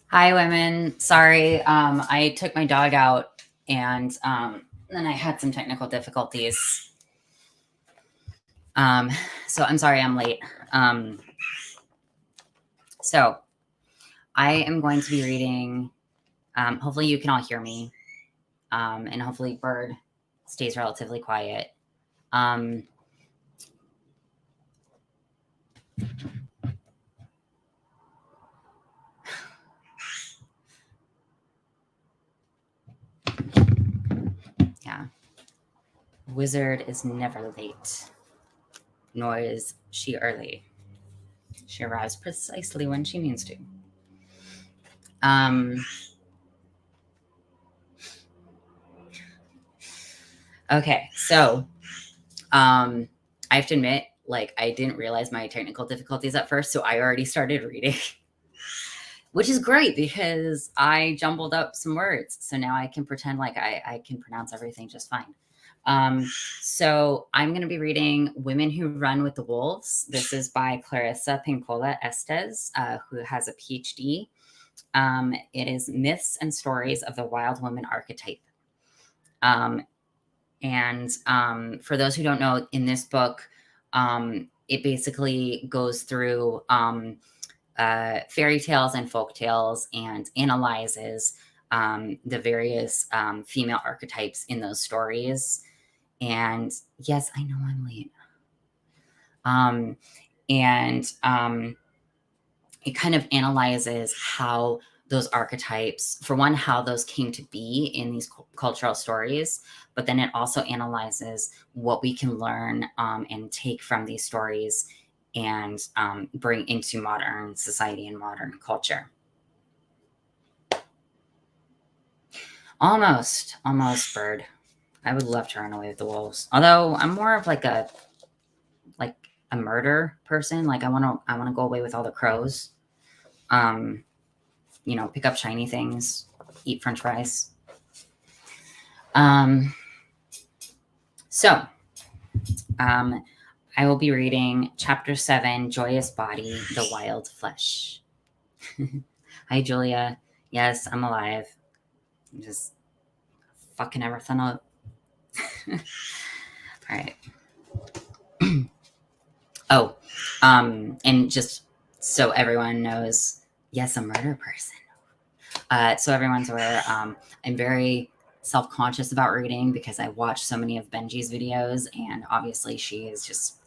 Hi, women. Sorry, I took my dog out and then I had some technical difficulties. Um, so I'm sorry I'm late. Um, so I am going to be reading. Hopefully, you can all hear me, and hopefully, Bird stays relatively quiet. Um, yeah, Wizard is never late, nor is she early. She arrives precisely when she means to. Um, okay, so I have to admit, like, I didn't realize my technical difficulties at first, so I already started reading, which is great because I jumbled up some words. So now I can pretend like I can pronounce everything just fine. So I'm going to be reading Women Who Run with the Wolves. This is by Clarissa Pinkola Estés, who has a Ph.D. It is Myths and Stories of the Wild Woman Archetype. And for those who don't know, in this book, it basically goes through fairy tales and folk tales and analyzes the various female archetypes in those stories. And yes, I know I'm late. And it kind of analyzes how those archetypes, for one, how those came to be in these cultural stories, but then it also analyzes what we can learn and take from these stories and bring into modern society and modern culture. Almost, Bird. I would love to run away with the wolves. Although I'm more of like a murder person. Like I want to go away with all the crows. Pick up shiny things, eat French fries. So, I will be reading Chapter 7, Joyous Body, the Wild Flesh. Hi, Julia. Yes, I'm alive. I'm just fucking everything up. All right. And just so everyone knows, yes, a murder person. So everyone's aware, I'm very self-conscious about reading because I watch so many of Benji's videos, and obviously she is just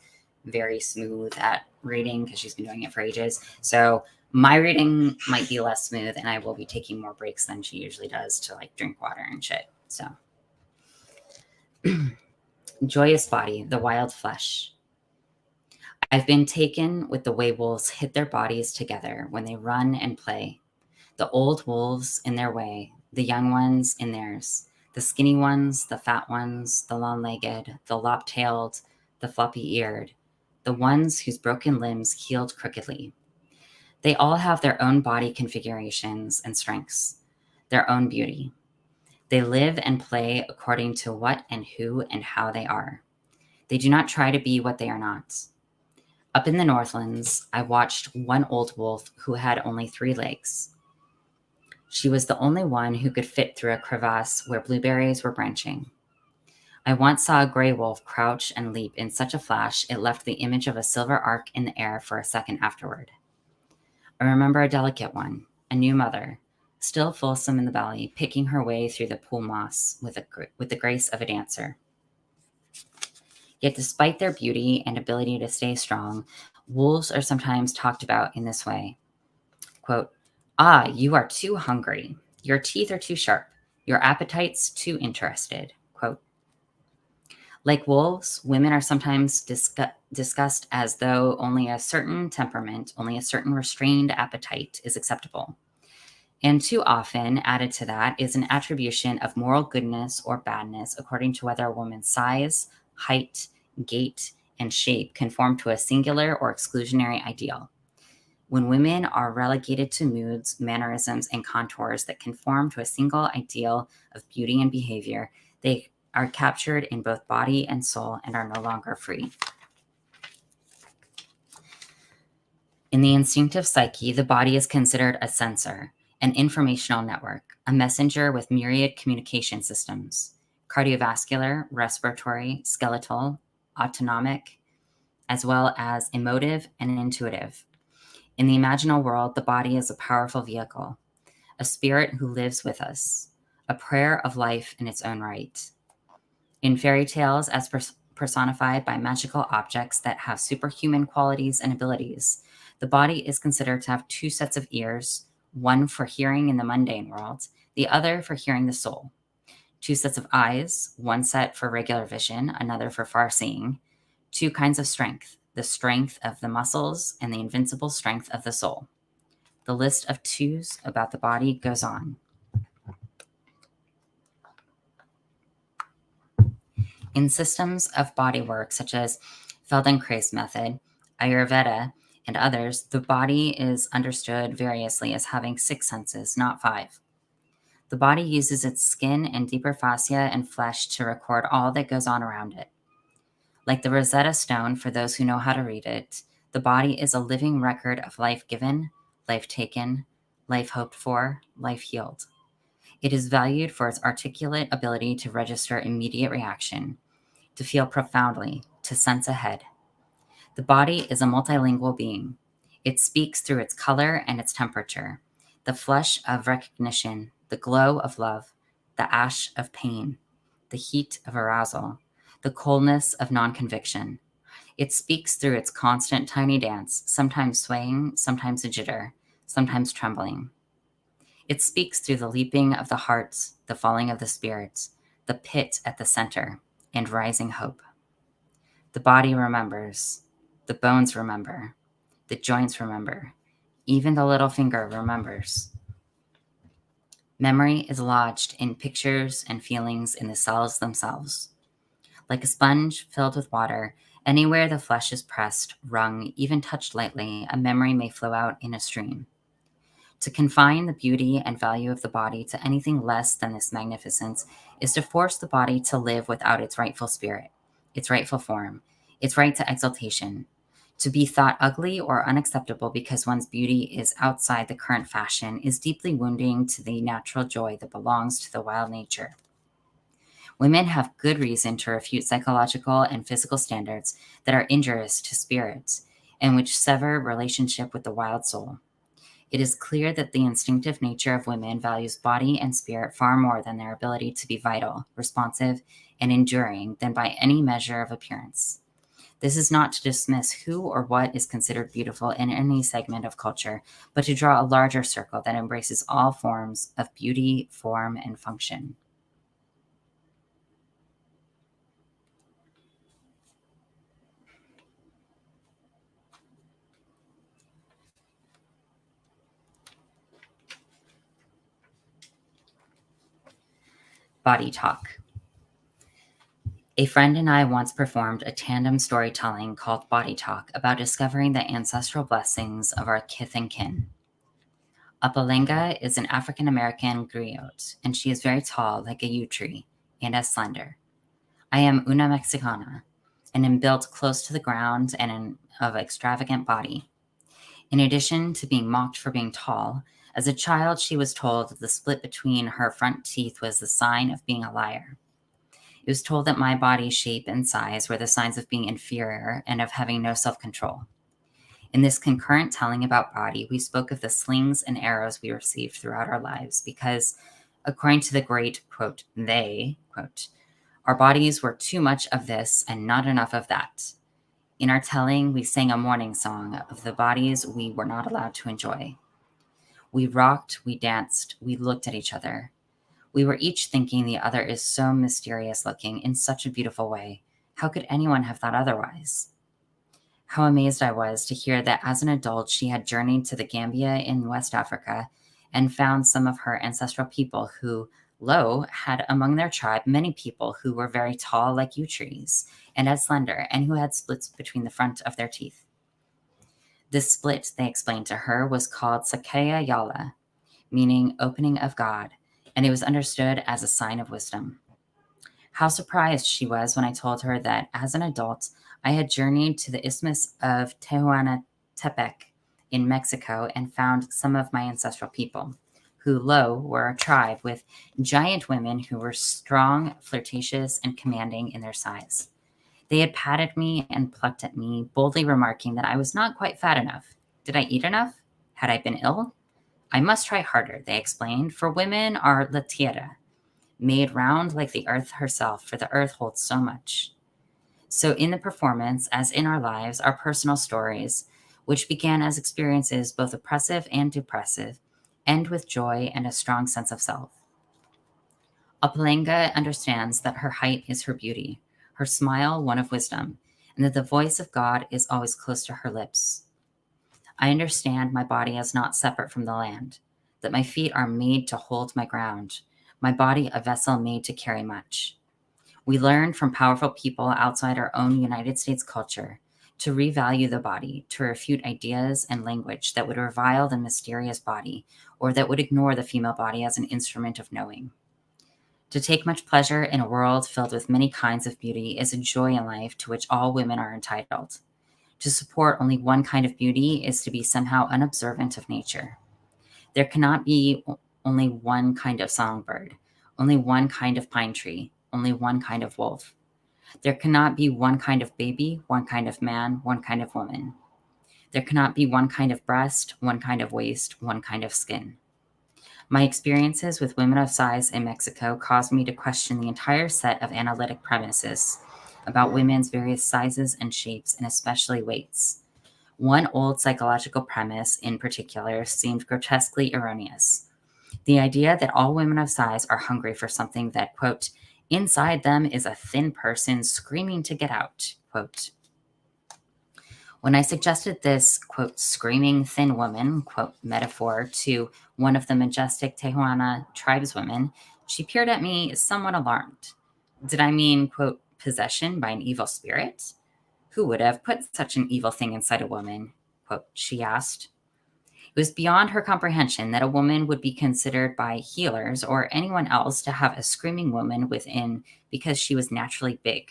very smooth at reading because she's been doing it for ages. So my reading might be less smooth, and I will be taking more breaks than she usually does to like drink water and shit. So Joyous Body, the Wild Flesh. I've been taken with the way wolves hit their bodies together when they run and play. The old wolves in their way, the young ones in theirs, the skinny ones, the fat ones, the long-legged, the lop-tailed, the floppy-eared, the ones whose broken limbs healed crookedly. They all have their own body configurations and strengths, their own beauty. They live and play according to what and who and how they are. They do not try to be what they are not. Up in the Northlands, I watched one old wolf who had only 3 legs. She was the only one who could fit through a crevasse where blueberries were branching. I once saw a gray wolf crouch and leap in such a flash it left the image of a silver arc in the air for a second afterward. I remember a delicate one, a new mother, still fulsome in the belly, picking her way through the pool moss with the grace of a dancer. Yet despite their beauty and ability to stay strong, wolves are sometimes talked about in this way. Quote, "Ah, you are too hungry. Your teeth are too sharp. Your appetite's too interested." Quote. Like wolves, women are sometimes discussed as though only a certain temperament, only a certain restrained appetite is acceptable. And too often, added to that, is an attribution of moral goodness or badness according to whether a woman's size, height, gait, and shape conform to a singular or exclusionary ideal. When women are relegated to moods, mannerisms, and contours that conform to a single ideal of beauty and behavior, they are captured in both body and soul and are no longer free. In the instinctive psyche, the body is considered a censor, an informational network, a messenger with myriad communication systems, cardiovascular, respiratory, skeletal, autonomic, as well as emotive and intuitive. In the imaginal world, the body is a powerful vehicle, a spirit who lives with us, a prayer of life in its own right. In fairy tales, as personified by magical objects that have superhuman qualities and abilities, the body is considered to have two sets of ears, one for hearing in the mundane world, the other for hearing the soul. Two sets of eyes, one set for regular vision, another for far seeing. Two kinds of strength, the strength of the muscles and the invincible strength of the soul. The list of twos about the body goes on. In systems of bodywork such as Feldenkrais's method, Ayurveda, and others, the body is understood variously as having 6 senses, not 5. The body uses its skin and deeper fascia and flesh to record all that goes on around it. Like the Rosetta Stone, for those who know how to read it, the body is a living record of life given, life taken, life hoped for, life healed. It is valued for its articulate ability to register immediate reaction, to feel profoundly, to sense ahead. The body is a multilingual being. It speaks through its color and its temperature, the flush of recognition, the glow of love, the ash of pain, the heat of arousal, the coldness of non-conviction. It speaks through its constant tiny dance, sometimes swaying, sometimes a jitter, sometimes trembling. It speaks through the leaping of the heart, the falling of the spirits, the pit at the center, and rising hope. The body remembers. The bones remember. The joints remember. Even the little finger remembers. Memory is lodged in pictures and feelings in the cells themselves. Like a sponge filled with water, anywhere the flesh is pressed, wrung, even touched lightly, a memory may flow out in a stream. To confine the beauty and value of the body to anything less than this magnificence is to force the body to live without its rightful spirit, its rightful form, its right to exaltation. To be thought ugly or unacceptable because one's beauty is outside the current fashion is deeply wounding to the natural joy that belongs to the wild nature. Women have good reason to refute psychological and physical standards that are injurious to spirits and which sever relationship with the wild soul. It is clear that the instinctive nature of women values body and spirit far more than their ability to be vital, responsive, and enduring than by any measure of appearance. This is not to dismiss who or what is considered beautiful in any segment of culture, but to draw a larger circle that embraces all forms of beauty, form, and function. Body talk. A friend and I once performed a tandem storytelling called Body Talk about discovering the ancestral blessings of our kith and kin. Apalenga is an African-American griot, and she is very tall, like a yew tree, and as slender. I am una mexicana, and am built close to the ground and of extravagant body. In addition to being mocked for being tall, as a child she was told that the split between her front teeth was the sign of being a liar. It was told that my body shape and size were the signs of being inferior and of having no self-control. In this concurrent telling about body, we spoke of the slings and arrows we received throughout our lives because, according to the great, quote, they, quote, our bodies were too much of this and not enough of that. In our telling, we sang a mourning song of the bodies we were not allowed to enjoy. We rocked, we danced, we looked at each other. We were each thinking the other is so mysterious looking in such a beautiful way. How could anyone have thought otherwise? How amazed I was to hear that as an adult she had journeyed to the Gambia in West Africa and found some of her ancestral people who, lo, had among their tribe many people who were very tall like yew trees and as slender and who had splits between the front of their teeth. This split, they explained to her, was called Sakaya Yala, meaning opening of God, and it was understood as a sign of wisdom. How surprised she was when I told her that as an adult, I had journeyed to the Isthmus of Tehuantepec in Mexico and found some of my ancestral people, who, lo, were a tribe with giant women who were strong, flirtatious, and commanding in their size. They had patted me and plucked at me, boldly remarking that I was not quite fat enough. Did I eat enough? Had I been ill? I must try harder, they explained, for women are Latina, made round like the earth herself, for the earth holds so much. So in the performance, as in our lives, our personal stories, which began as experiences both oppressive and depressive, end with joy and a strong sense of self. Apalenga understands that her height is her beauty, her smile one of wisdom, and that the voice of God is always close to her lips. I understand my body is not separate from the land, that my feet are made to hold my ground, my body a vessel made to carry much. We learn from powerful people outside our own United States culture to revalue the body, to refute ideas and language that would revile the mysterious body or that would ignore the female body as an instrument of knowing. To take much pleasure in a world filled with many kinds of beauty is a joy in life to which all women are entitled. To support only one kind of beauty is to be somehow unobservant of nature. There cannot be only one kind of songbird, only one kind of pine tree, only one kind of wolf. There cannot be one kind of baby, one kind of man, one kind of woman. There cannot be one kind of breast, one kind of waist, one kind of skin. My experiences with women of size in Mexico caused me to question the entire set of analytic premises about women's various sizes and shapes, and especially weights. One old psychological premise in particular seemed grotesquely erroneous. The idea that all women of size are hungry for something that, quote, inside them is a thin person screaming to get out, quote. When I suggested this, quote, screaming thin woman, quote, metaphor to one of the majestic Tehuana tribeswomen, she peered at me somewhat alarmed. Did I mean, quote, possession by an evil spirit? Who would have put such an evil thing inside a woman? Quote, she asked. It was beyond her comprehension that a woman would be considered by healers or anyone else to have a screaming woman within because she was naturally big.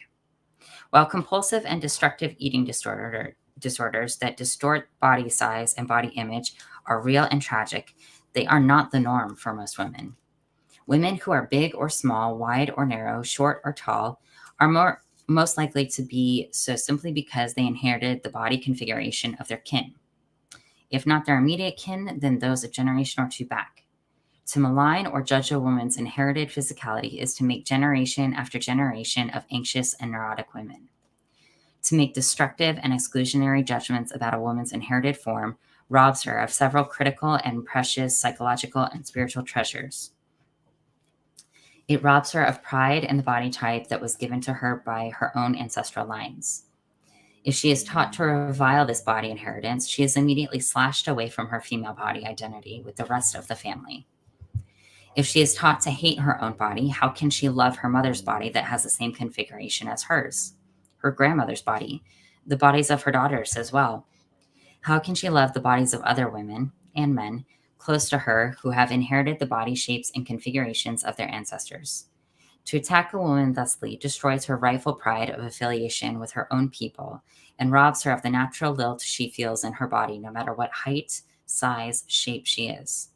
While compulsive and destructive eating disorders that distort body size and body image are real and tragic, they are not the norm for most women. Women who are big or small, wide or narrow, short or tall, are most likely to be so simply because they inherited the body configuration of their kin. If not their immediate kin, then those a generation or two back. To malign or judge a woman's inherited physicality is to make generation after generation of anxious and neurotic women. To make destructive and exclusionary judgments about a woman's inherited form robs her of several critical and precious psychological and spiritual treasures. It robs her of pride in the body type that was given to her by her own ancestral lines. If she is taught to revile this body inheritance, she is immediately slashed away from her female body identity with the rest of the family. If she is taught to hate her own body, how can she love her mother's body that has the same configuration as hers? Her grandmother's body, the bodies of her daughters as well. How can she love the bodies of other women and men close to her who have inherited the body shapes and configurations of their ancestors? To attack a woman thusly destroys her rightful pride of affiliation with her own people and robs her of the natural lilt she feels in her body, no matter what height, size, shape she is.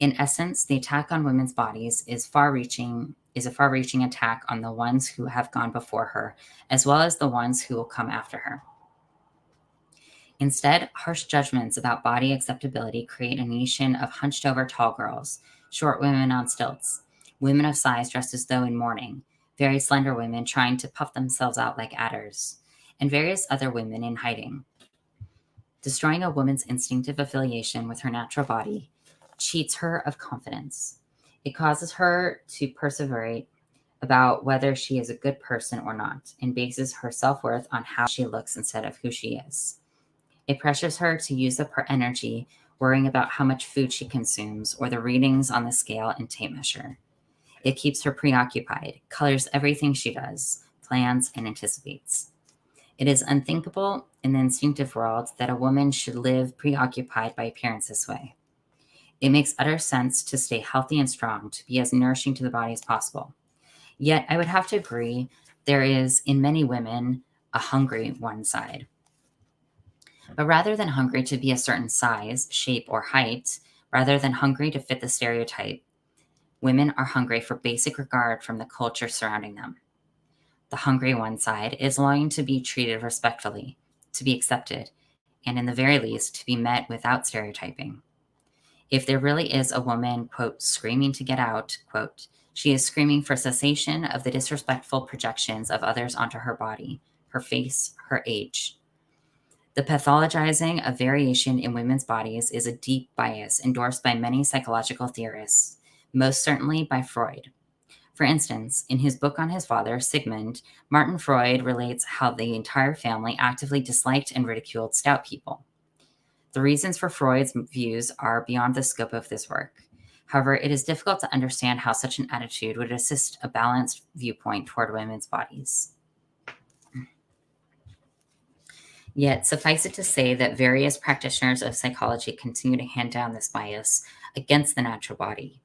In essence, the attack on women's bodies is a far-reaching attack on the ones who have gone before her, as well as the ones who will come after her. Instead, harsh judgments about body acceptability create a nation of hunched-over tall girls, short women on stilts, women of size dressed as though in mourning, very slender women trying to puff themselves out like adders, and various other women in hiding. Destroying a woman's instinctive affiliation with her natural body cheats her of confidence. It causes her to perseverate about whether she is a good person or not, and bases her self-worth on how she looks instead of who she is. It pressures her to use up her energy worrying about how much food she consumes or the readings on the scale and tape measure. It keeps her preoccupied, colors everything she does, plans, and anticipates. It is unthinkable in the instinctive world that a woman should live preoccupied by appearance this way. It makes utter sense to stay healthy and strong, to be as nourishing to the body as possible. Yet I would have to agree there is, in many women, a hungry one side. But rather than hungry to be a certain size, shape, or height, Rather than hungry to fit the stereotype, women are hungry for basic regard from the culture surrounding them. The hungry one side is longing to be treated respectfully, to be accepted, and in the very least, to be met without stereotyping. If there really is a woman, quote, screaming to get out, quote, she is screaming for cessation of the disrespectful projections of others onto her body, her face, her age. The pathologizing of variation in women's bodies is a deep bias endorsed by many psychological theorists, most certainly by Freud. For instance, in his book on his father, Sigmund, Martin Freud relates how the entire family actively disliked and ridiculed stout people. The reasons for Freud's views are beyond the scope of this work. However, it is difficult to understand how such an attitude would assist a balanced viewpoint toward women's bodies. Yet, suffice it to say that various practitioners of psychology continue to hand down this bias against the natural body,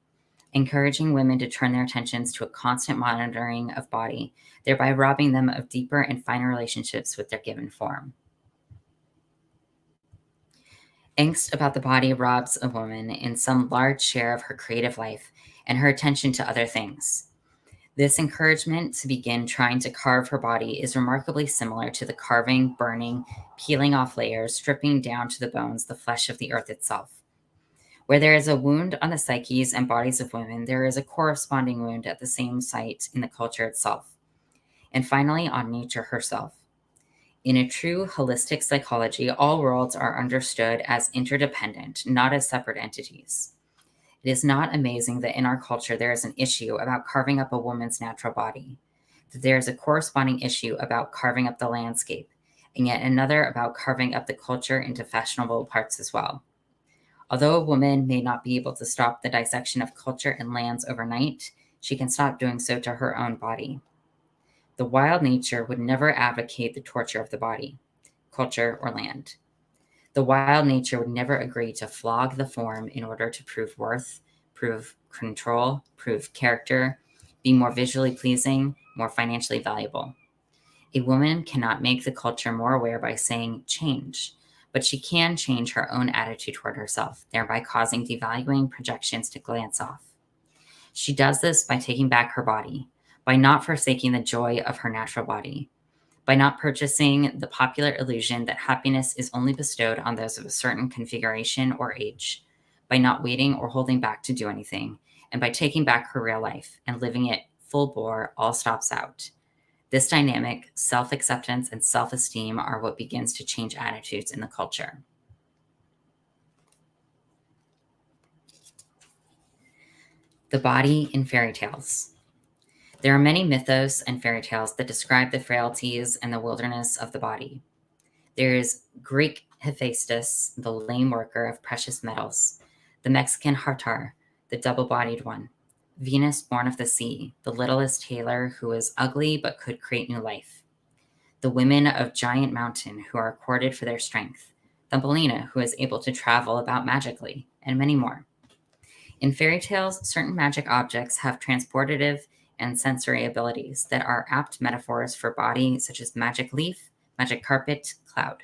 encouraging women to turn their attentions to a constant monitoring of body, thereby robbing them of deeper and finer relationships with their given form. Angst about the body robs a woman in some large share of her creative life and her attention to other things. This encouragement to begin trying to carve her body is remarkably similar to the carving, burning, peeling off layers, stripping down to the bones the flesh of the earth itself. Where there is a wound on the psyches and bodies of women, there is a corresponding wound at the same site in the culture itself. And finally, on nature herself. In a true holistic psychology, all worlds are understood as interdependent, not as separate entities. It is not amazing that in our culture there is an issue about carving up a woman's natural body, that there is a corresponding issue about carving up the landscape, and yet another about carving up the culture into fashionable parts as well. Although a woman may not be able to stop the dissection of culture and lands overnight, she can stop doing so to her own body. The wild nature would never advocate the torture of the body, culture, or land. The wild nature would never agree to flog the form in order to prove worth, prove control, prove character, be more visually pleasing, more financially valuable. A woman cannot make the culture more aware by saying change, but she can change her own attitude toward herself, thereby causing devaluing projections to glance off. She does this by taking back her body, by not forsaking the joy of her natural body, by not purchasing the popular illusion that happiness is only bestowed on those of a certain configuration or age, by not waiting or holding back to do anything, and by taking back her real life and living it full bore, all stops out. This dynamic, self-acceptance and self-esteem are what begins to change attitudes in the culture. The body in fairy tales. There are many mythos and fairy tales that describe the frailties and the wilderness of the body. There is Greek Hephaestus, the lame worker of precious metals, the Mexican Hathor, the double-bodied one, Venus born of the sea, the littlest tailor who is ugly but could create new life, the women of Giant Mountain who are courted for their strength, Thumbelina who is able to travel about magically, and many more. In fairy tales, certain magic objects have transportative and sensory abilities that are apt metaphors for body, such as magic leaf, magic carpet, cloud.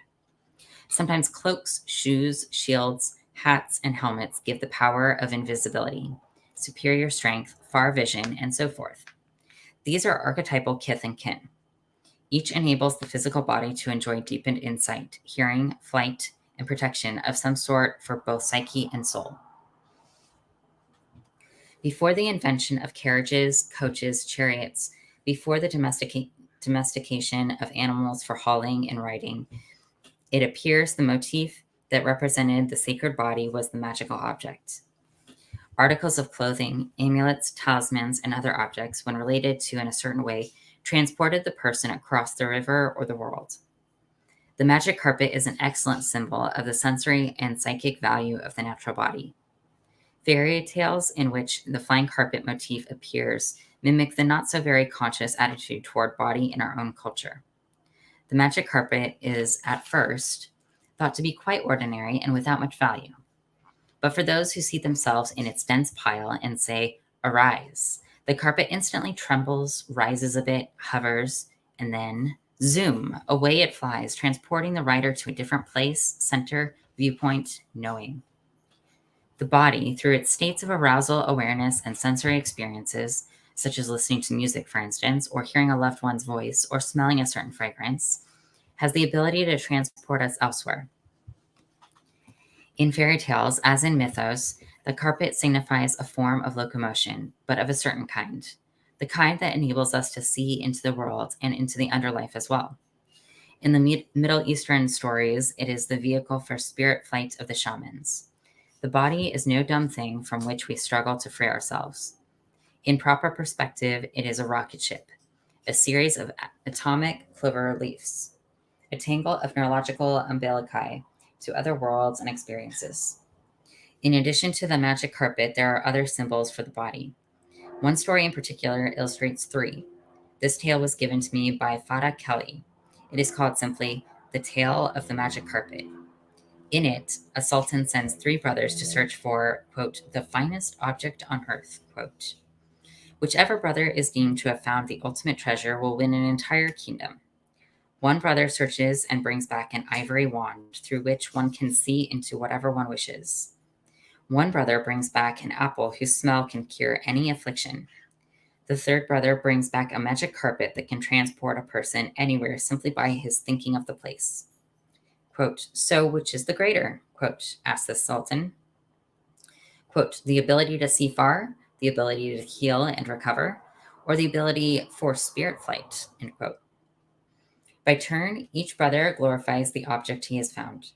Sometimes cloaks, shoes, shields, hats, and helmets give the power of invisibility, superior strength, far vision, and so forth. These are archetypal kith and kin. Each enables the physical body to enjoy deepened insight, hearing, flight, and protection of some sort for both psyche and soul. Before the invention of carriages, coaches, chariots, before the domestication of animals for hauling and riding, it appears the motif that represented the sacred body was the magical object. Articles of clothing, amulets, talismans, and other objects, when related to in a certain way, transported the person across the river or the world. The magic carpet is an excellent symbol of the sensory and psychic value of the natural body. Fairy tales in which the flying carpet motif appears mimic the not so very conscious attitude toward body in our own culture. The magic carpet is, at first, thought to be quite ordinary and without much value. But for those who see themselves in its dense pile and say, "Arise," the carpet instantly trembles, rises a bit, hovers, and then, zoom, away it flies, transporting the rider to a different place, center, viewpoint, knowing. The body, through its states of arousal, awareness, and sensory experiences, such as listening to music, for instance, or hearing a loved one's voice, or smelling a certain fragrance, has the ability to transport us elsewhere. In fairy tales, as in mythos, the carpet signifies a form of locomotion, but of a certain kind, the kind that enables us to see into the world and into the underlife as well. In the Middle Eastern stories, it is the vehicle for spirit flight of the shamans. The body is no dumb thing from which we struggle to free ourselves. In proper perspective, it is a rocket ship, a series of atomic clover leaves, a tangle of neurological umbilici to other worlds and experiences. In addition to the magic carpet, there are other symbols for the body. One story in particular illustrates three. This tale was given to me by Fada Kelly. It is called simply The Tale of the Magic Carpet. In it, a sultan sends three brothers to search for, quote, the finest object on earth, quote. Whichever brother is deemed to have found the ultimate treasure will win an entire kingdom. One brother searches and brings back an ivory wand through which one can see into whatever one wishes. One brother brings back an apple whose smell can cure any affliction. The third brother brings back a magic carpet that can transport a person anywhere simply by his thinking of the place. Quote, so which is the greater? Quote, asked the sultan. Quote, the ability to see far, the ability to heal and recover, or the ability for spirit flight, end quote. By turn, each brother glorifies the object he has found.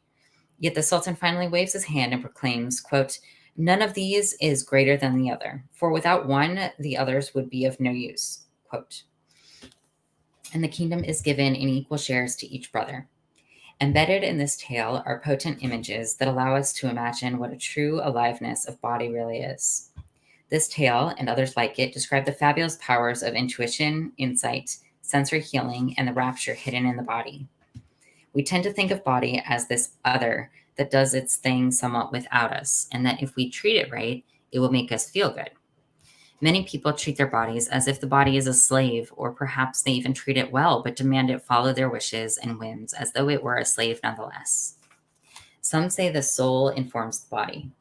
Yet the sultan finally waves his hand and proclaims, quote, none of these is greater than the other, for without one, the others would be of no use, quote. And the kingdom is given in equal shares to each brother. Embedded in this tale are potent images that allow us to imagine what a true aliveness of body really is. This tale, and others like it, describe the fabulous powers of intuition, insight, sensory healing, and the rapture hidden in the body. We tend to think of body as this other that does its thing somewhat without us, and that if we treat it right, it will make us feel good. Many people treat their bodies as if the body is a slave, or perhaps they even treat it well, but demand it follow their wishes and whims as though it were a slave nonetheless. Some say the soul informs the body.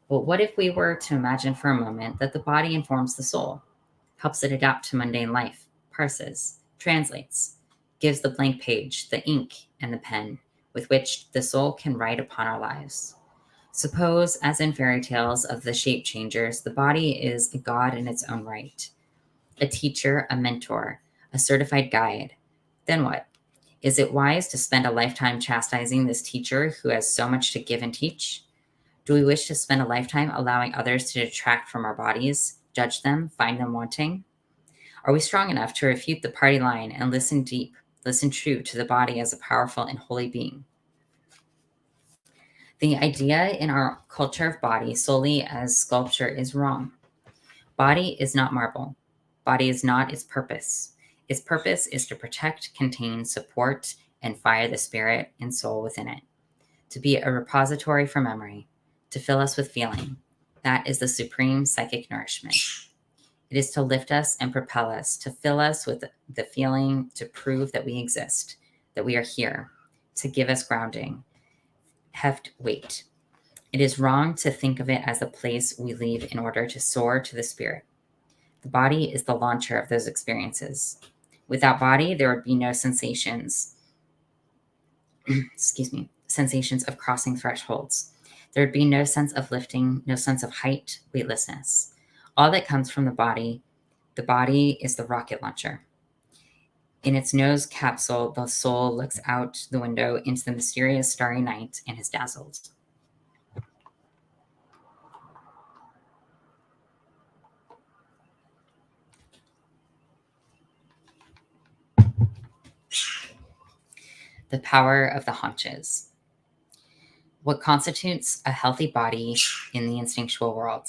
But what if we were to imagine for a moment that the body informs the soul, helps it adapt to mundane life, parses, translates, gives the blank page, the ink, and the pen with which the soul can write upon our lives? Suppose, as in fairy tales of the shape changers, the body is a god in its own right, a teacher, a mentor, a certified guide. Then what? Is it wise to spend a lifetime chastising this teacher who has so much to give and teach? Do we wish to spend a lifetime allowing others to detract from our bodies, judge them, find them wanting? Are we strong enough to refute the party line and listen deep, listen true to the body as a powerful and holy being? The idea in our culture of body solely as sculpture is wrong. Body is not marble. Body is not its purpose. Its purpose is to protect, contain, support, and fire the spirit and soul within it, to be a repository for memory, to fill us with feeling. That is the supreme psychic nourishment. It is to lift us and propel us, to fill us with the feeling, to prove that we exist, that we are here, to give us grounding, heft weight. It is wrong to think of it as a place we leave in order to soar to the spirit. The body is the launcher of those experiences. Without body, there would be no sensations. Sensations of crossing thresholds. There would be no sense of lifting, no sense of height, weightlessness. All that comes from the body is the rocket launcher. In its nose capsule, the soul looks out the window into the mysterious starry night and is dazzled. The power of the haunches. What constitutes a healthy body in the instinctual world?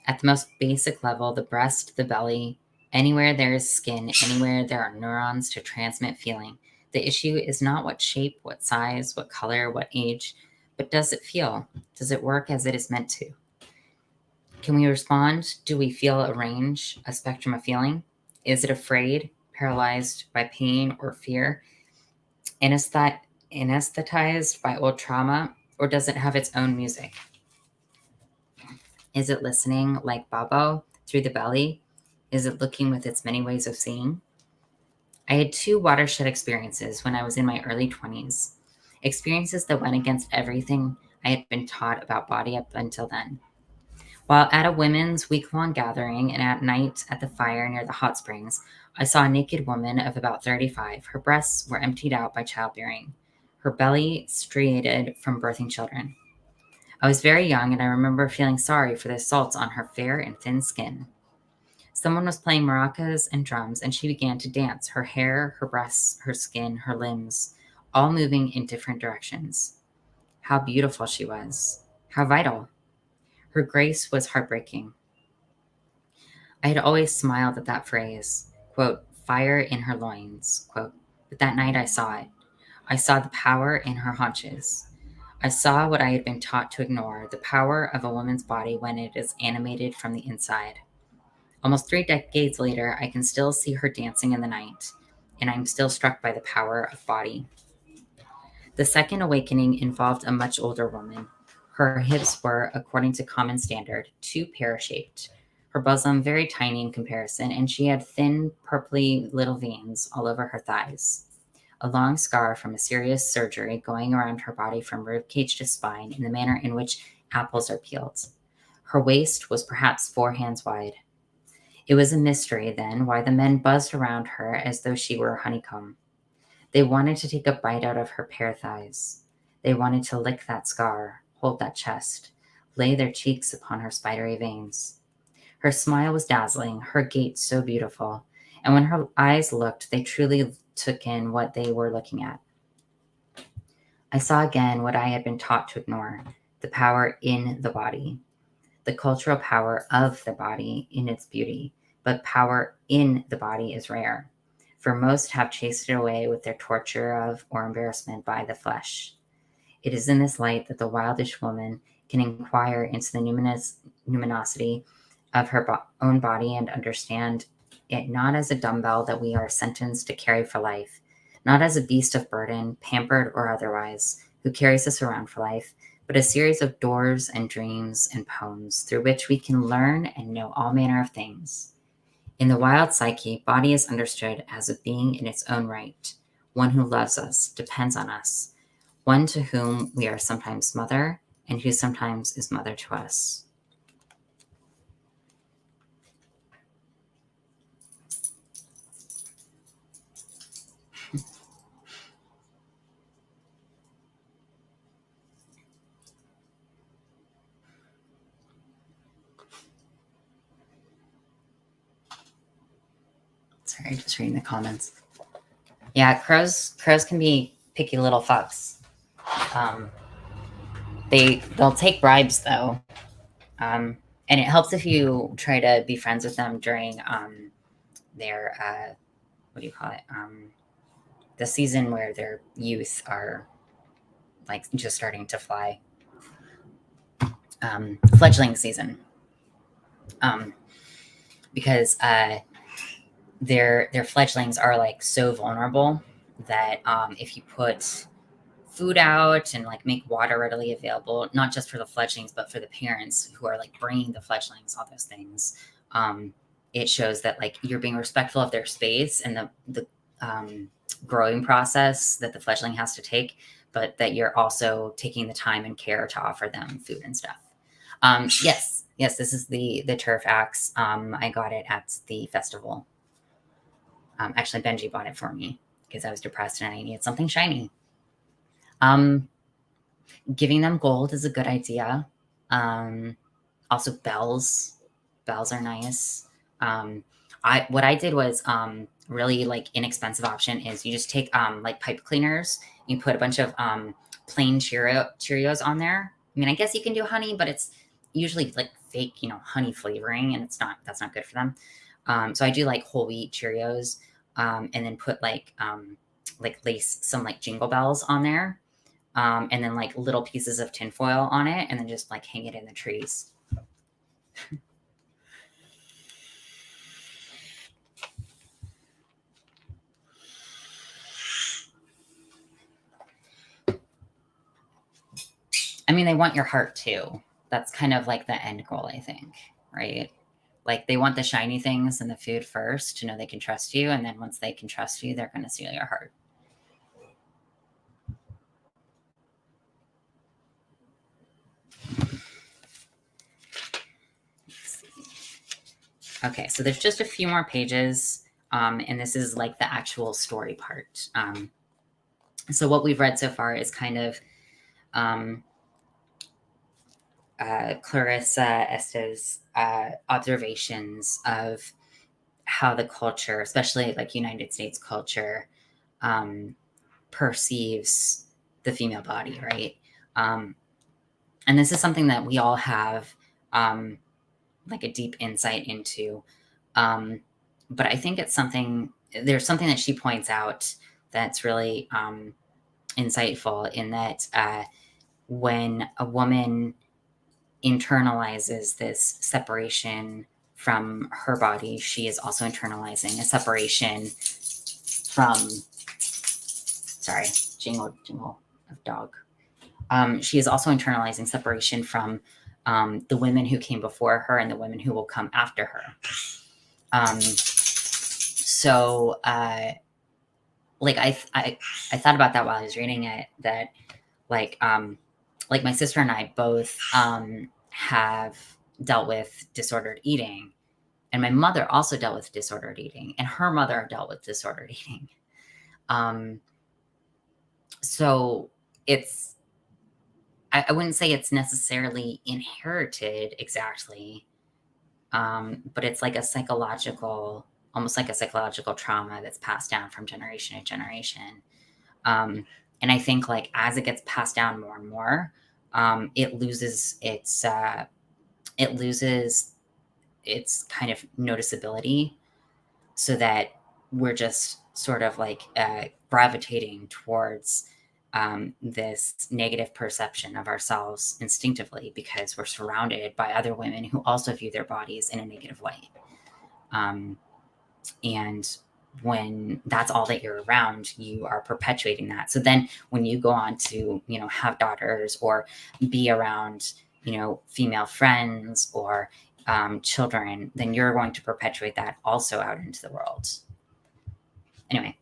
At the most basic level, the breast, the belly, anywhere there is skin, anywhere there are neurons to transmit feeling. The issue is not what shape, what size, what color, what age, but does it feel? Does it work as it is meant to? Can we respond? Do we feel a range, a spectrum of feeling? Is it afraid, paralyzed by pain or fear, anesthetized by old trauma, or does it have its own music? Is it listening like Babo through the belly? Is it looking with its many ways of seeing? I had 2 watershed experiences when I was in my early 20s, experiences that went against everything I had been taught about body up until then. While at a women's week-long gathering and at night at the fire near the hot springs, I saw a naked woman of about 35. Her breasts were emptied out by childbearing, her belly striated from birthing children. I was very young, and I remember feeling sorry for the assaults on her fair and thin skin. Someone was playing maracas and drums, and she began to dance, her hair, her breasts, her skin, her limbs, all moving in different directions. How beautiful she was. How vital. Her grace was heartbreaking. I had always smiled at that phrase, quote, fire in her loins, quote, but that night I saw it. I saw the power in her haunches. I saw what I had been taught to ignore, the power of a woman's body when it is animated from the inside. Almost 3 decades later, I can still see her dancing in the night, and I'm still struck by the power of body. The second awakening involved a much older woman. Her hips were, according to common standard, too pear-shaped, her bosom very tiny in comparison, and she had thin, purpley little veins all over her thighs. A long scar from a serious surgery going around her body from ribcage to spine in the manner in which apples are peeled. Her waist was perhaps 4 hands wide. It was a mystery, then, why the men buzzed around her as though she were a honeycomb. They wanted to take a bite out of her pear thighs. They wanted to lick that scar, hold that chest, lay their cheeks upon her spidery veins. Her smile was dazzling, her gait so beautiful, and when her eyes looked, they truly took in what they were looking at. I saw again what I had been taught to ignore, the power in the body, the cultural power of the body in its beauty, but power in the body is rare, for most have chased it away with their torture of or embarrassment by the flesh. It is in this light that the wildish woman can inquire into the numinosity of her own body and understand it not as a dumbbell that we are sentenced to carry for life, not as a beast of burden, pampered or otherwise, who carries us around for life, but a series of doors and dreams and poems through which we can learn and know all manner of things. In the wild psyche, body is understood as a being in its own right, one who loves us, depends on us, one to whom we are sometimes mother and who sometimes is mother to us. Sorry, just reading the comments. Yeah, crows can be picky little fucks. They'll take bribes though, and it helps if you try to be friends with them during their what do you call it? The season where their youth are like just starting to fly. Fledgling season, because their fledglings are like so vulnerable that if you put food out and like make water readily available, not just for the fledglings but for the parents who are like bringing the fledglings, all those things, it shows that like you're being respectful of their space and the growing process that the fledgling has to take, but that you're also taking the time and care to offer them food and stuff. Yes, this is the turf axe. I got it at the festival. Actually, Benji bought it for me because I was depressed and I needed something shiny. Giving them gold is a good idea. Also bells are nice. What I did was really like inexpensive option is you just take like pipe cleaners, you put a bunch of plain Cheerios on there. I mean, I guess you can do honey, but it's usually like fake, honey flavoring, and that's not good for them. So I do like whole wheat Cheerios, and then put like lace some like jingle bells on there, and then like little pieces of tinfoil on it, and then just like hang it in the trees. I mean, they want your heart too. that's kind of like the end goal, I think, right? Like they want the shiny things and the food first to know they can trust you. And then once they can trust you, they're going to steal your heart. Okay, so there's just a few more pages. And this is like the actual story part. So what we've read so far is kind of Clarissa Estés' observations of how the culture, especially like United States culture, perceives the female body, right? And this is something that we all have like a deep insight into. But I think it's something, there's something that she points out that's really insightful in that when a woman internalizes this separation from her body, she is also internalizing a separation from, sorry, jingle of dog. She is also internalizing separation from the women who came before her and the women who will come after her. Like I thought about that while I was reading it, that like my sister and I both have dealt with disordered eating, and my mother also dealt with disordered eating, and her mother dealt with disordered eating. So it's, I wouldn't say it's necessarily inherited exactly, but it's like a psychological, almost like a psychological trauma that's passed down from generation to generation. And I think like as it gets passed down more and more, it loses its kind of noticeability, so that we're just sort of like gravitating towards this negative perception of ourselves instinctively because we're surrounded by other women who also view their bodies in a negative light. And when that's all that you're around, you are perpetuating that. So then when you go on to, have daughters or be around, female friends or children, then you're going to perpetuate that also out into the world. Anyway,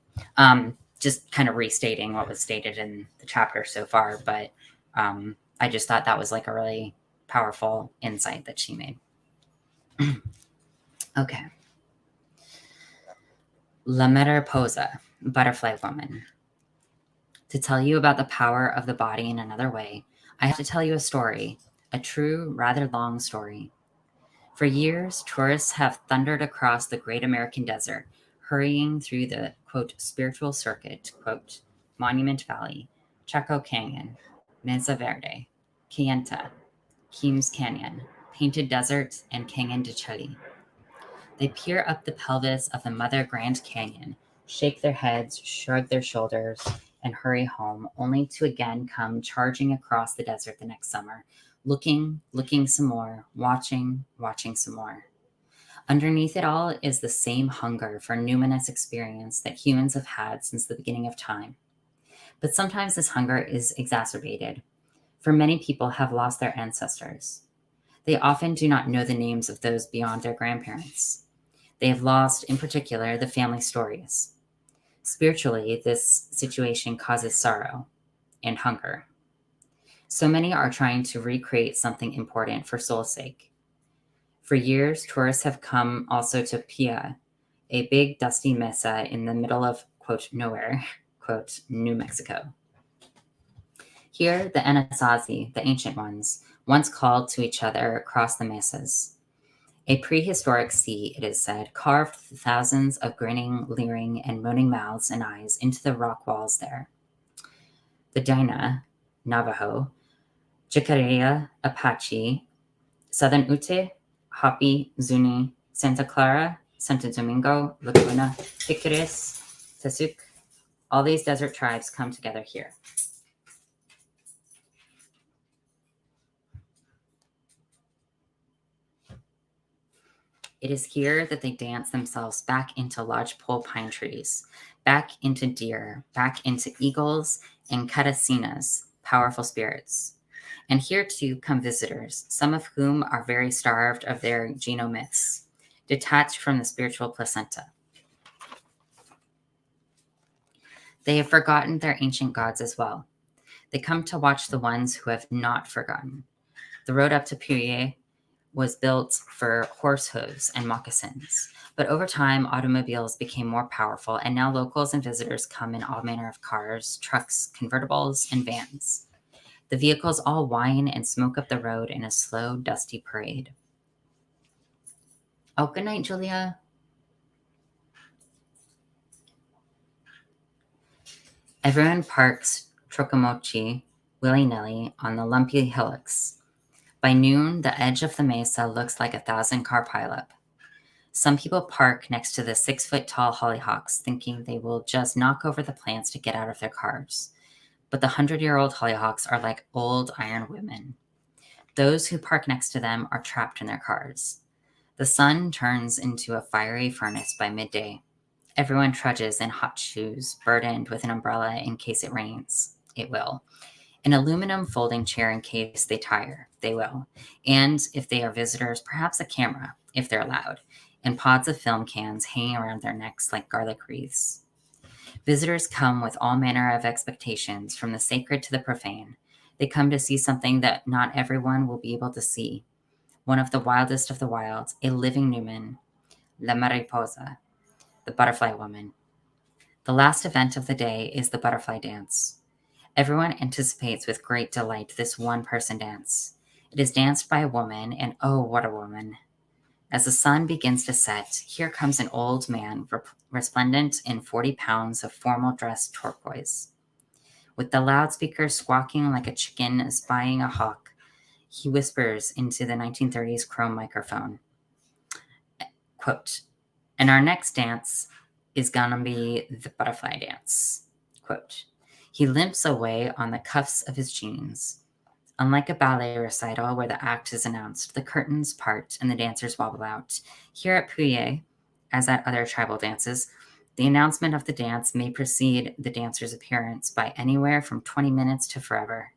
just kind of restating what was stated in the chapter so far, but I just thought that was like a really powerful insight that she made. Okay. La Mariposa, Butterfly Woman. To tell you about the power of the body in another way, I have to tell you a story, a true, rather long story. For years, tourists have thundered across the great American desert, hurrying through the, quote, spiritual circuit, quote, Monument Valley, Chaco Canyon, Mesa Verde, Kayenta, Keams Canyon, Painted Desert, and Canyon de Chelly. They peer up the pelvis of the Mother Grand Canyon, shake their heads, shrug their shoulders, and hurry home, only to again come charging across the desert the next summer, looking some more, watching some more. Underneath it all is the same hunger for numinous experience that humans have had since the beginning of time. But sometimes this hunger is exacerbated, for many people have lost their ancestors. They often do not know the names of those beyond their grandparents. They have lost, in particular, the family stories. Spiritually, this situation causes sorrow and hunger. So many are trying to recreate something important for soul's sake. For years, tourists have come also to Pia, a big dusty mesa in the middle of, quote, nowhere, quote, New Mexico. Here, the Anasazi, the ancient ones, once called to each other across the mesas. A prehistoric sea, it is said, carved thousands of grinning, leering, and moaning mouths and eyes into the rock walls there. The Daina, Navajo, Jicarilla, Apache, Southern Ute, Hopi, Zuni, Santa Clara, Santo Domingo, Laguna, Piqueres, Tasuk, all these desert tribes come together here. It is here that they dance themselves back into lodgepole pine trees, back into deer, back into eagles and catasinas, powerful spirits. And here too come visitors, some of whom are very starved of their genomyths, detached from the spiritual placenta. They have forgotten their ancient gods as well. They come to watch the ones who have not forgotten. The road up to Puye was built for horse hooves and moccasins. But over time, automobiles became more powerful, and now locals and visitors come in all manner of cars, trucks, convertibles, and vans. The vehicles all whine and smoke up the road in a slow, dusty parade. Oh, good night, Julia. Everyone parks Trocomochi willy-nilly on the lumpy hillocks. By noon, the edge of the mesa looks like a 1,000-car pileup. Some people park next to the 6-foot-tall hollyhocks, thinking they will just knock over the plants to get out of their cars. But the 100-year-old hollyhocks are like old iron women. Those who park next to them are trapped in their cars. The sun turns into a fiery furnace by midday. Everyone trudges in hot shoes, burdened with an umbrella in case it rains. It will. An aluminum folding chair in case they tire. They will. And if they are visitors, perhaps a camera, if they're allowed, and pods of film cans hanging around their necks like garlic wreaths. Visitors come with all manner of expectations, from the sacred to the profane. They come to see something that not everyone will be able to see. One of the wildest of the wild, a living Newman, La Mariposa, the butterfly woman. The last event of the day is the butterfly dance. Everyone anticipates with great delight this one-person dance. It is danced by a woman, and oh, what a woman. As the sun begins to set, here comes an old man, resplendent in 40 pounds of formal dress turquoise. With the loudspeaker squawking like a chicken spying a hawk, he whispers into the 1930s chrome microphone. Quote, and our next dance is gonna be the butterfly dance. Quote, he limps away on the cuffs of his jeans. Unlike a ballet recital where the act is announced, the curtains part and the dancers wobble out. Here at Puye, as at other tribal dances, the announcement of the dance may precede the dancer's appearance by anywhere from 20 minutes to forever.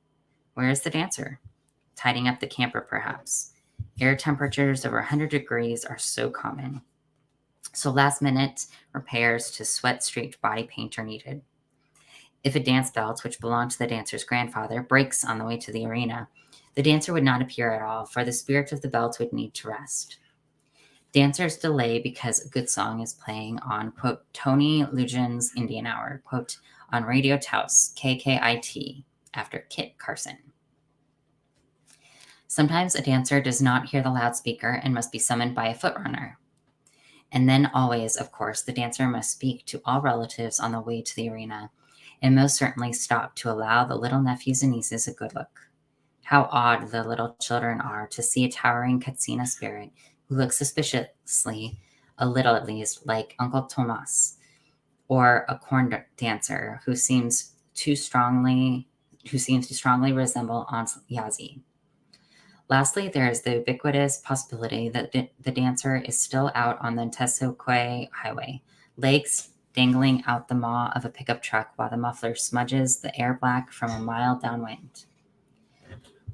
Where is the dancer? Tidying up the camper, perhaps. Air temperatures over 100 degrees are so common. So last-minute repairs to sweat-streaked body paint are needed. If a dance belt, which belonged to the dancer's grandfather, breaks on the way to the arena, the dancer would not appear at all, for the spirit of the belt would need to rest. Dancers delay because a good song is playing on, quote, Tony Lujan's Indian Hour, quote, on Radio Taos, KKIT, after Kit Carson. Sometimes a dancer does not hear the loudspeaker and must be summoned by a footrunner. And then always, of course, the dancer must speak to all relatives on the way to the arena, and most certainly stop to allow the little nephews and nieces a good look. How odd the little children are to see a towering Katsina spirit who looks suspiciously, a little at least, like Uncle Tomas, or a corn dancer who seems to strongly resemble Aunt Yazi. Lastly, there is the ubiquitous possibility that the dancer is still out on the Tesuque Highway, legs dangling out the maw of a pickup truck while the muffler smudges the air black from a mile downwind.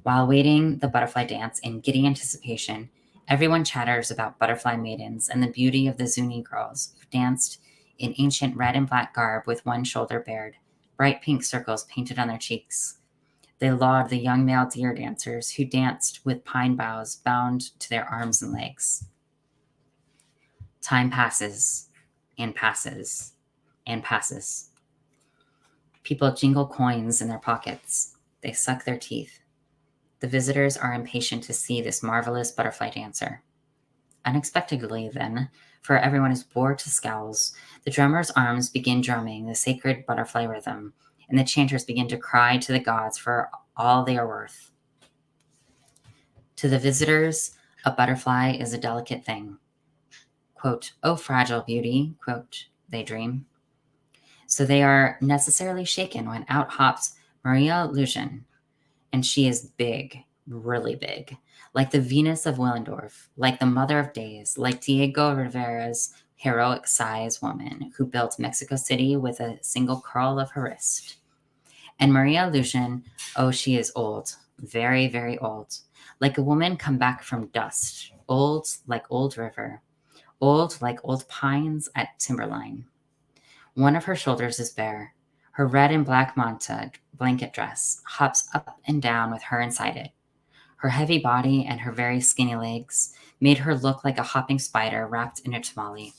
While waiting the butterfly dance in giddy anticipation, everyone chatters about butterfly maidens and the beauty of the Zuni girls who danced in ancient red and black garb with one shoulder bared, bright pink circles painted on their cheeks. They laud the young male deer dancers who danced with pine boughs bound to their arms and legs. Time passes and passes and passes. People jingle coins in their pockets. They suck their teeth. The visitors are impatient to see this marvelous butterfly dancer. Unexpectedly, then, for everyone is bored to scowls, the drummer's arms begin drumming the sacred butterfly rhythm, and the chanters begin to cry to the gods for all they are worth. To the visitors, a butterfly is a delicate thing. Quote, oh, fragile beauty, quote, they dream. So they are necessarily shaken when out hops Maria Lujan, and she is big, really big, like the Venus of Willendorf, like the Mother of Days, like Diego Rivera's heroic size woman who built Mexico City with a single curl of her wrist. And Maria Lujan, oh, she is old, very, very old, like a woman come back from dust, old like old river, old like old pines at timberline. One of her shoulders is bare. Her red and black manta blanket dress hops up and down with her inside it. Her heavy body and her very skinny legs made her look like a hopping spider wrapped in a tamale.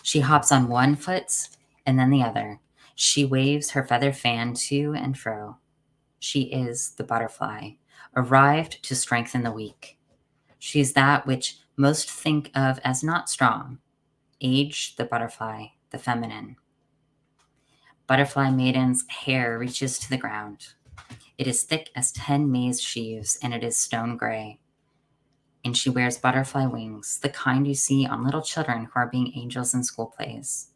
She hops on one foot and then the other. She waves her feather fan to and fro. She is the butterfly, arrived to strengthen the weak. She is that which most think of as not strong. Age, the butterfly, the feminine. Butterfly Maiden's hair reaches to the ground. It is thick as 10 maize sheaves, and it is stone gray. And she wears butterfly wings, the kind you see on little children who are being angels in school plays.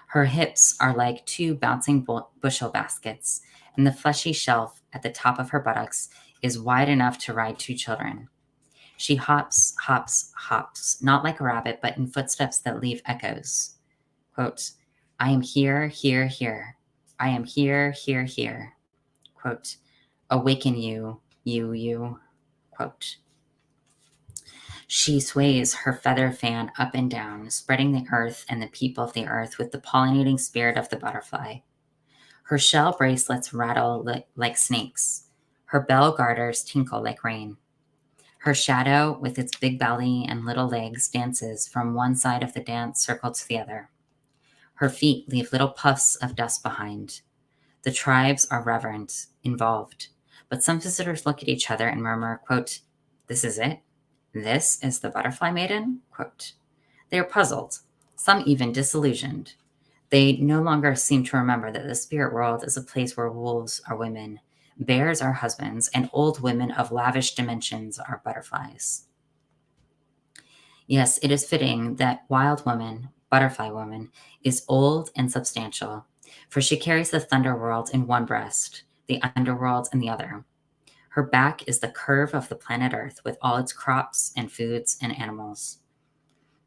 Her hips are like two bouncing bushel baskets, and the fleshy shelf at the top of her buttocks is wide enough to ride two children. She hops, hops, hops, not like a rabbit, but in footsteps that leave echoes. Quote, I am here, here, here. I am here, here, here. Quote, awaken you, you. Quote. She sways her feather fan up and down, spreading the earth and the people of the earth with the pollinating spirit of the butterfly. Her shell bracelets rattle like snakes. Her bell garters tinkle like rain. Her shadow, with its big belly and little legs, dances from one side of the dance circle to the other. Her feet leave little puffs of dust behind. The tribes are reverent, involved, but some visitors look at each other and murmur, quote, this is it? This is the butterfly maiden? Quote. They are puzzled, some even disillusioned. They no longer seem to remember that the spirit world is a place where wolves are women, bears are husbands, and old women of lavish dimensions are butterflies. Yes, it is fitting that Wild Woman, Butterfly Woman, is old and substantial, for she carries the thunder world in one breast, the underworld in the other. Her back is the curve of the planet Earth with all its crops and foods and animals.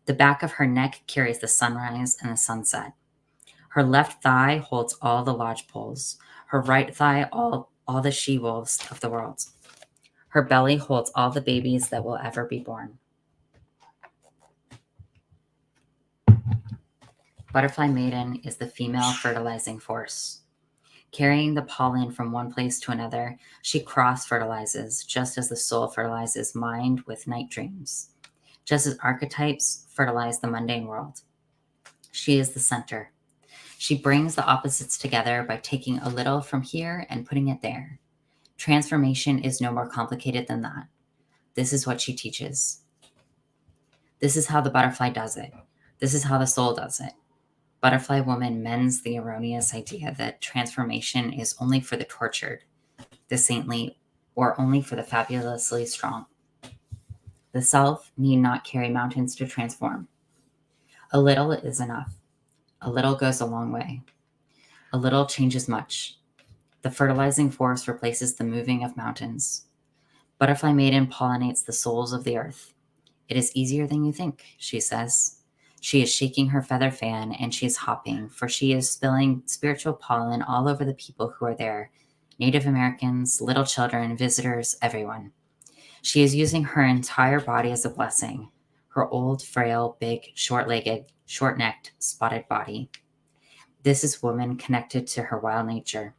The back of her neck carries the sunrise and the sunset. Her left thigh holds all the lodge poles. Her right thigh, all the she-wolves of the world. Her belly holds all the babies that will ever be born. Butterfly Maiden is the female fertilizing force. Carrying the pollen from one place to another, she cross-fertilizes, just as the soul fertilizes mind with night dreams, just as archetypes fertilize the mundane world. She is the center. She brings the opposites together by taking a little from here and putting it there. Transformation is no more complicated than that. This is what she teaches. This is how the butterfly does it. This is how the soul does it. Butterfly Woman mends the erroneous idea that transformation is only for the tortured, the saintly, or only for the fabulously strong. The self need not carry mountains to transform. A little is enough. A little goes a long way. A little changes much. The fertilizing force replaces the moving of mountains. Butterfly Maiden pollinates the souls of the earth. It is easier than you think, she says. She is shaking her feather fan and she is hopping, for she is spilling spiritual pollen all over the people who are there. Native Americans, little children, visitors, everyone. She is using her entire body as a blessing. Her old, frail, big, short-legged, short-necked, spotted body. This is woman connected to her wild nature.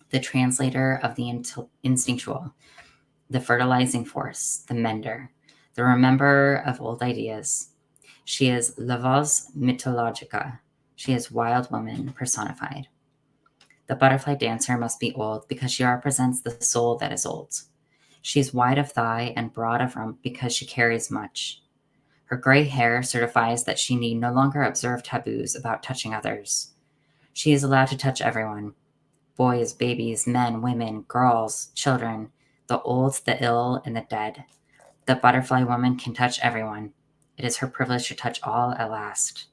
The translator of the instinctual, the fertilizing force, the mender, the rememberer of old ideas. She is la voz mythologica. She is Wild Woman personified. The butterfly dancer must be old because she represents the soul that is old. She is wide of thigh and broad of rump because she carries much. Her gray hair certifies that she need no longer observe taboos about touching others. She is allowed to touch everyone. Boys, babies, men, women, girls, children, the old, the ill, and the dead. The butterfly woman can touch everyone. It is her privilege to touch all at last.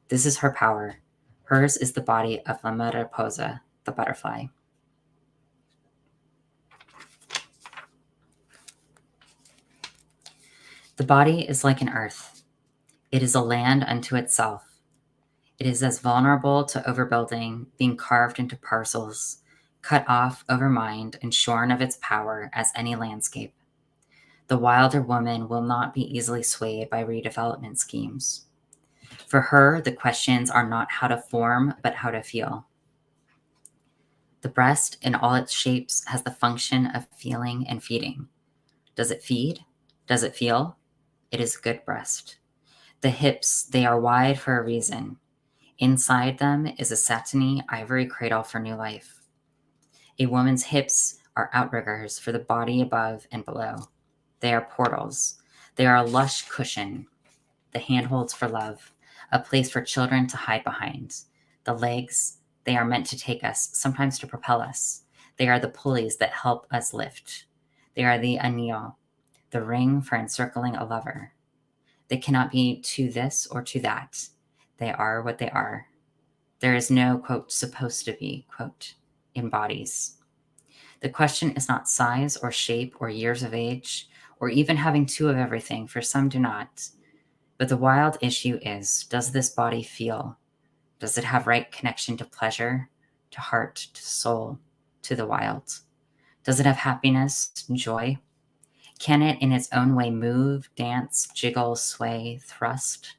This is her power. Hers is the body of La Mariposa, the butterfly. The body is like an earth. It is a land unto itself. It is as vulnerable to overbuilding, being carved into parcels, cut off, overmined, and shorn of its power as any landscape. The wilder woman will not be easily swayed by redevelopment schemes. For her, the questions are not how to form, but how to feel. The breast, in all its shapes, has the function of feeling and feeding. Does it feed? Does it feel? It is a good breast. The hips, they are wide for a reason. Inside them is a satiny ivory cradle for new life. A woman's hips are outriggers for the body above and below. They are portals. They are a lush cushion, the handholds for love, a place for children to hide behind. The legs, they are meant to take us, sometimes to propel us. They are the pulleys that help us lift. They are the anillo, the ring for encircling a lover. They cannot be to this or to that. They are what they are. There is no, quote, supposed to be, quote, in bodies. The question is not size or shape or years of age, or even having two of everything, for some do not. But the wild issue is, does this body feel? Does it have right connection to pleasure, to heart, to soul, to the wild? Does it have happiness, joy? Can it in its own way move, dance, jiggle, sway, thrust?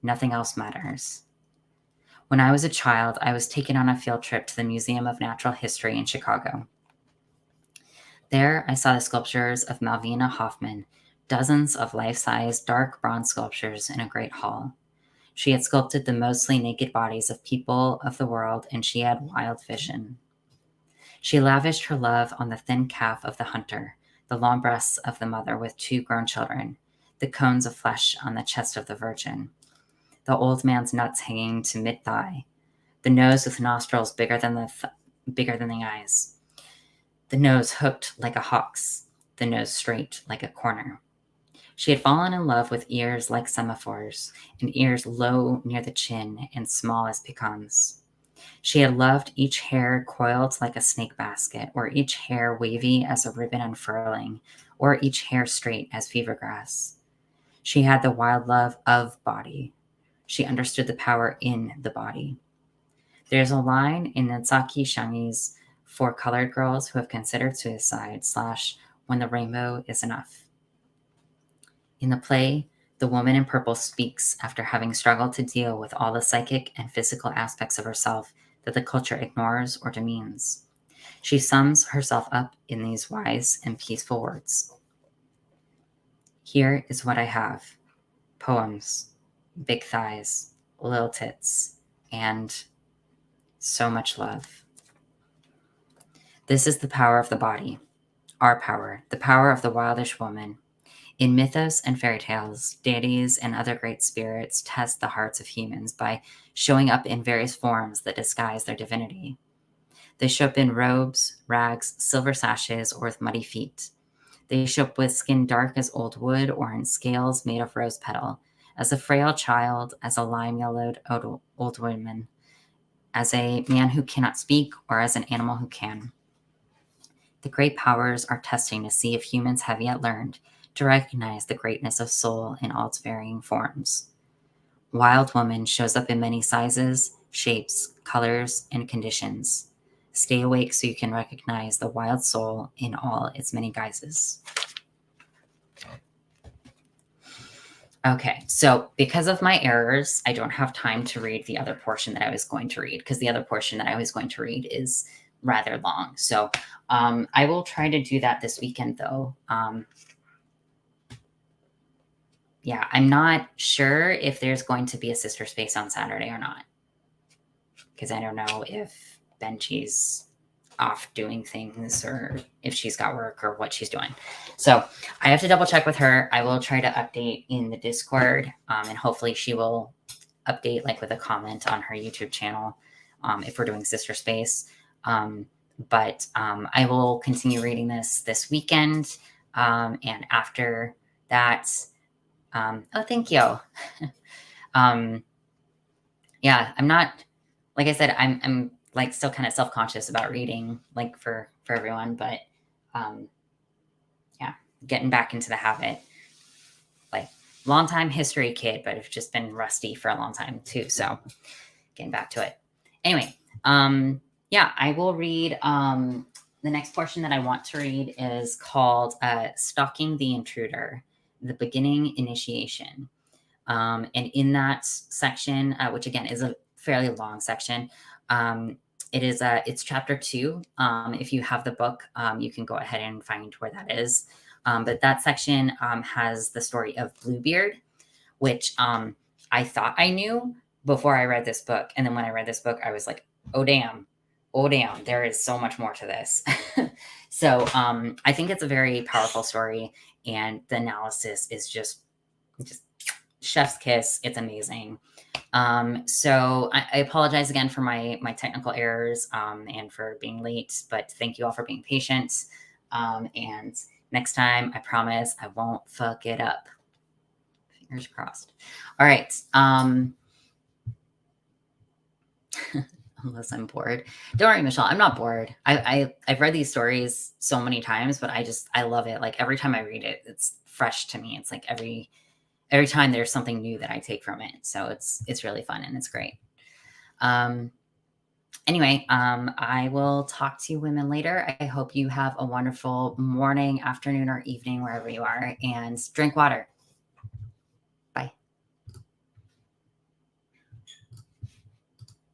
Nothing else matters. When I was a child, I was taken on a field trip to the Museum of Natural History in Chicago. There, I saw the sculptures of Malvina Hoffman, dozens of life-size dark bronze sculptures in a great hall. She had sculpted the mostly naked bodies of people of the world, and she had wild vision. She lavished her love on the thin calf of the hunter, the long breasts of the mother with two grown children, the cones of flesh on the chest of the virgin, the old man's nuts hanging to mid-thigh, the nose with nostrils bigger than the eyes, the nose hooked like a hawk's, the nose straight like a corner. She had fallen in love with ears like semaphores, and ears low near the chin and small as pecans. She had loved each hair coiled like a snake basket, or each hair wavy as a ribbon unfurling, or each hair straight as fever grass. She had the wild love of body. She understood the power in the body. There's a line in Natsaki Shangi's For Colored Girls Who Have Considered Suicide / When the Rainbow is Enough. In the play, the woman in purple speaks after having struggled to deal with all the psychic and physical aspects of herself that the culture ignores or demeans. She sums herself up in these wise and peaceful words. Here is what I have. Poems, big thighs, little tits, and so much love. This is the power of the body, our power, the power of the wildish woman. In mythos and fairy tales, deities and other great spirits test the hearts of humans by showing up in various forms that disguise their divinity. They show up in robes, rags, silver sashes, or with muddy feet. They show up with skin dark as old wood or in scales made of rose petal, as a frail child, as a lime-yellowed old woman, as a man who cannot speak, or as an animal who can. The great powers are testing to see if humans have yet learned to recognize the greatness of soul in all its varying forms. Wild Woman shows up in many sizes, shapes, colors, and conditions. Stay awake so you can recognize the wild soul in all its many guises. Okay, so because of my errors, I don't have time to read the other portion that I was going to read, because the other portion that I was going to read is rather long. So I will try to do that this weekend, though. Yeah, I'm not sure if there's going to be a sister space on Saturday or not, because I don't know if Benji's off doing things or if she's got work or what she's doing. So I have to double check with her. I will try to update in the Discord, and hopefully she will update like with a comment on her YouTube channel if we're doing sister space. But I will continue reading this weekend, and after that, oh, thank you. Yeah, I'm not, like I said, I'm like still kind of self-conscious about reading like for everyone, but yeah, getting back into the habit. Like long time history kid, but I've just been rusty for a long time too. So getting back to it. Anyway, Yeah, I will read. The next portion that I want to read is called Stalking the Intruder, the Beginning Initiation. And in that section, which again is a fairly long section, it's chapter 2. If you have the book, you can go ahead and find where that is. But that section has the story of Bluebeard, which I thought I knew before I read this book. And then when I read this book, I was like, oh, damn, there is so much more to this. So I think it's a very powerful story. And the analysis is just chef's kiss. It's amazing. So I apologize again for my technical errors and for being late, but thank you all for being patient. And next time, I promise I won't fuck it up. Fingers crossed. All right. Unless I'm bored. Don't worry, Michelle. I'm not bored. I've read these stories so many times, but I love it. Like every time I read it, it's fresh to me. It's like every time there's something new that I take from it. So it's really fun and it's great. Anyway, I will talk to you women later. I hope you have a wonderful morning, afternoon, or evening, wherever you are, and drink water.